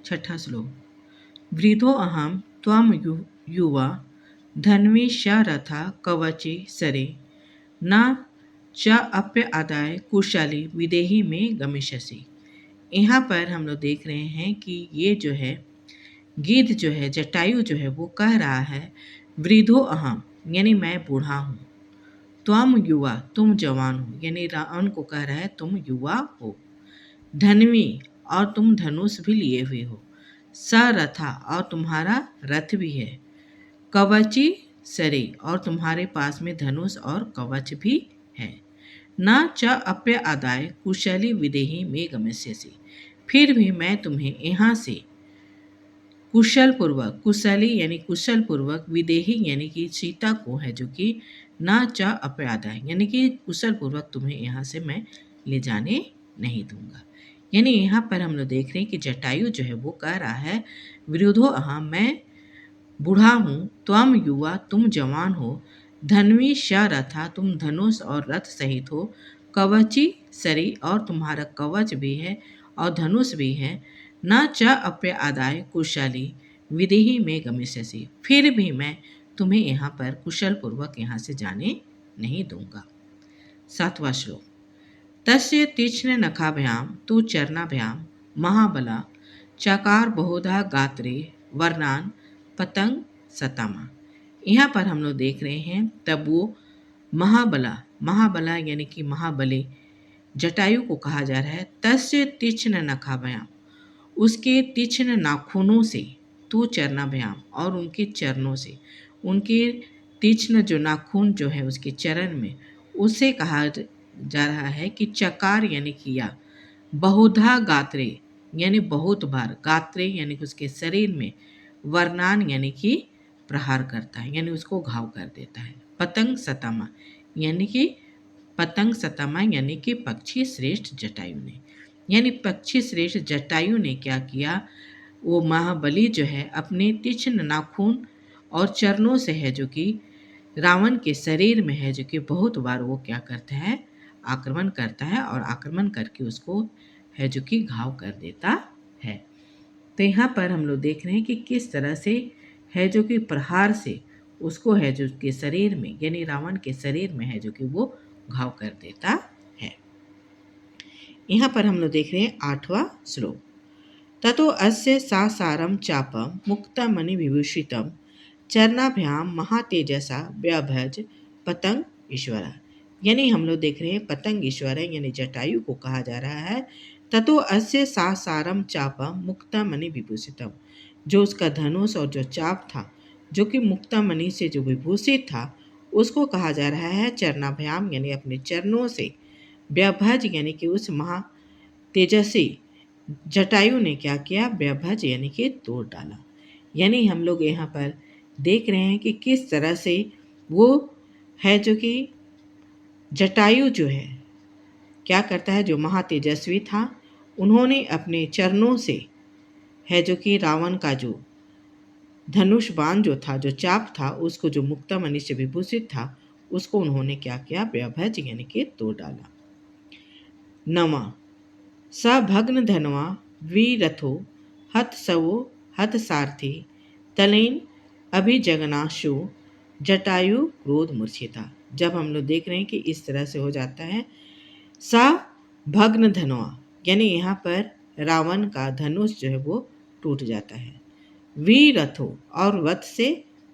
छठा श्लोक। वृद्धो अहम त्वम युवा धन्वी शरथा कवचे सरे न च अप्य आदाय कुशाली विदेही में गमिष्यसि। यहाँ पर हम लोग देख रहे हैं कि ये जो है गिद्ध जो है, जटायु जो है, वो कह रहा है वृद्धो अहम यानी मैं बूढ़ा हूँ, त्वम युवा तुम जवान हो, यानी रावण को कह रहा है तुम युवा हो, धन्वी और तुम धनुष भी लिए हुए हो, सरथा और तुम्हारा रथ भी है, कवची सरे और तुम्हारे पास में धनुष और कवच भी है, न च अप्य आदाय कुशली विदेही में गमस्यसि। फिर भी मैं तुम्हें यहाँ से कुशल पूर्वक, कुशली यानी कुशल पूर्वक, विदेही यानी कि सीता को है जो कि न च अप्य आदाय यानी कि कुशल पूर्वक तुम्हें यहाँ से मैं ले जाने नहीं दूंगा। यानी यहाँ पर हम लोग देख रहे हैं कि जटायु जो है वो कह रहा है विरुद्धो अहम मैं बूढ़ा हूँ, त्वम युवा तुम जवान हो, धन्वी श रथा तुम धनुष और रथ सहित हो, कवची सरी और तुम्हारा कवच भी है और धनुष भी है, न च अप्य आदाय कुशली विदेही में गमिष्यसि। फिर भी मैं तुम्हें यहाँ पर कुशल पूर्वक यहाँ से जाने नहीं दूंगा। सातवां श्लोक। तस्य तीक्ष्ण नखाभ्याम तु चरणाभ्याम महाबला चकार बहुधा गात्रे वर्णान पतंग सतामा। यहाँ पर हम लोग देख रहे हैं तब वो महाबला यानी कि महाबली जटायु को कहा जा रहा है तस्य तीक्ष्ण नखाभ्याम, उसके तीक्ष्ण नाखूनों से, तू चरणाभ्याम और उनके चरणों से, उनके तीक्ष्ण जो नाखून जो है उसके चरण में, उसे कहा जा रहा है कि चकार यानी किया, बहुधा गात्रे यानी बहुत बार, गात्रे यानी कि उसके शरीर में, वर्णान यानी कि प्रहार करता है यानी उसको घाव कर देता है, पतंग सतामा यानी कि पतंग सतामा यानी कि पक्षी श्रेष्ठ जटायु ने, यानी पक्षी श्रेष्ठ जटायु ने क्या किया, वो महाबली जो है अपने तीक्ष्ण नाखून और चरणों से है जो कि रावण के शरीर में है जो कि बहुत बार वो क्या करता है, आक्रमण करता है और आक्रमण करके उसको है जो कि घाव कर देता है। तो यहाँ पर हम लोग देख रहे हैं कि किस तरह से है जो कि प्रहार से उसको है जो कि शरीर में यानी रावण के शरीर में है जो कि वो घाव कर देता है। यहाँ पर हम लोग देख रहे हैं आठवां श्लोक। ततो अस्य सासारम चापम मुक्तमणि विभूषितम चरणाभ्याम महातेजसा व्यभज पतंग ईश्वरा। यानी हम लोग देख रहे हैं पतंग ईश्वर यानी जटायु को कहा जा रहा है ततो अस्य सासारम चापम मुक्तमणि विभूषितम, जो उसका धनुष और जो चाप था जो कि मुक्तामणि से जो विभूषित था उसको कहा जा रहा है चरणाभ्याम यानी अपने चरणों से, व्यभज यानी कि उस महा तेजस्वी जटायु ने क्या किया, व्यभज यानी कि तोड़ डाला। यानी हम लोग यहाँ पर देख रहे हैं कि किस तरह से वो है जो कि जटायु जो है क्या करता है, जो महातेजस्वी था उन्होंने अपने चरणों से है जो कि रावण का जो धनुष बाण जो था, जो चाप था, उसको जो मुक्तामणि से विभूषित था उसको उन्होंने क्या किया, व्यभज यानी कि तोड़ डाला। नवा स भग्न धनवा वीरथो हत सवो हत सारथी तलेन अभिजगनाशु जटायु क्रोध मूर्छिता। जब हम लोग देख रहे हैं कि इस तरह से हो जाता है, सा भग्न धनवा यानी यहाँ पर रावण का धनुष जो है वो टूट जाता है, वीरथो और वध से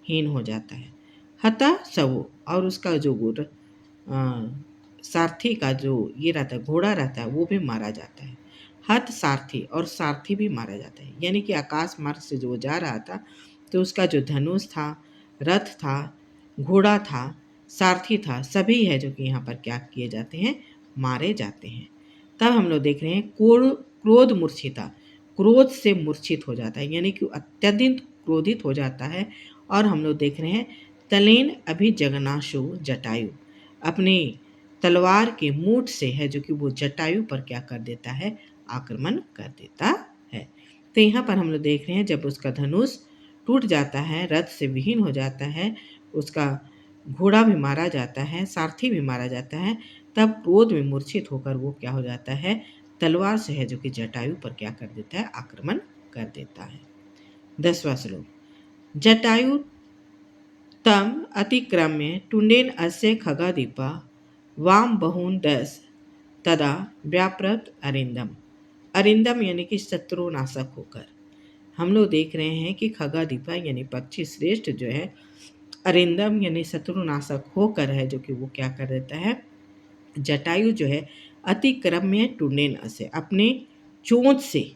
हीन हो जाता है, हता सवो और उसका जो सारथी का जो ये रहता है घोड़ा रहता है वो भी मारा जाता है, हत सारथी और सारथी भी मारा जाता है। यानी कि आकाश मार्ग से जो जा रहा था तो उसका जो धनुष था, रथ था, घोड़ा था, सारथी था, सभी है जो कि यहाँ पर क्या किए जाते हैं, मारे जाते हैं। तब हम लोग देख रहे हैं क्रोध मूर्छिता, क्रोध से मूर्छित हो जाता है यानी कि अत्यधिक क्रोधित हो जाता है। और हम लोग देख रहे हैं तलेन अभिजगनाशु जटायु, अपने तलवार के मूठ से है जो कि वो जटायु पर क्या कर देता है, आक्रमण कर देता है। तो यहाँ पर हम लोग देख रहे हैं जब उसका धनुष टूट जाता है, रथ से विहीन हो जाता है, उसका घोड़ा भी मारा जाता है, सारथी भी मारा जाता है, तब क्रोध में मूर्छित होकर वो क्या हो जाता है, तलवार से है जो कि जटायु पर क्या कर देता है, आक्रमण कर देता है। 10वां श्लोक। जटायु तम अतिक्रम्य टुंडेन अस्य खगादीपा वाम बहून दस तदा व्याप्रत अरिंदम। अरिंदम यानी कि शत्रुनाशक होकर। हम लोग देख रहे हैं कि खगादीपा यानी पक्षी श्रेष्ठ जो है, अरिंदम यानी शत्रुनाशक होकर है, जो कि वो क्या कर देता है, जटायु जो है अतिक्रम्य टुंडेन अस्य, अपने चोंच से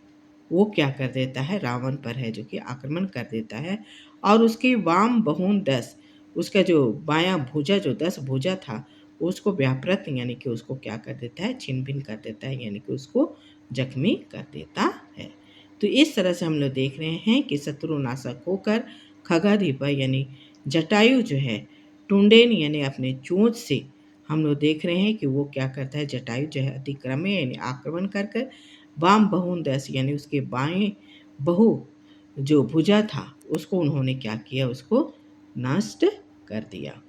वो क्या कर देता है, रावण पर है जो कि आक्रमण कर देता है। और उसके वाम बहुन 10, उसका जो बायां भुजा, जो 10 भुजा था, उसको व्याप्रत यानी कि उसको क्या कर देता है, छिन्न भिन्न कर देता है, यानी कि उसको जख्मी कर देता है। तो इस तरह से हम लोग देख रहे हैं कि शत्रुनाशक होकर खगादीपा यानी जटायु जो है टुंडेन यानी अपने चोंच से हम लोग देख रहे हैं कि वो क्या करता है, जटायु जो है अतिक्रम्य यानी आक्रमण कर कर वाम बहुन 10 यानी उसके बाएं बहु जो भुजा था उसको उन्होंने क्या किया, उसको नष्ट कर दिया।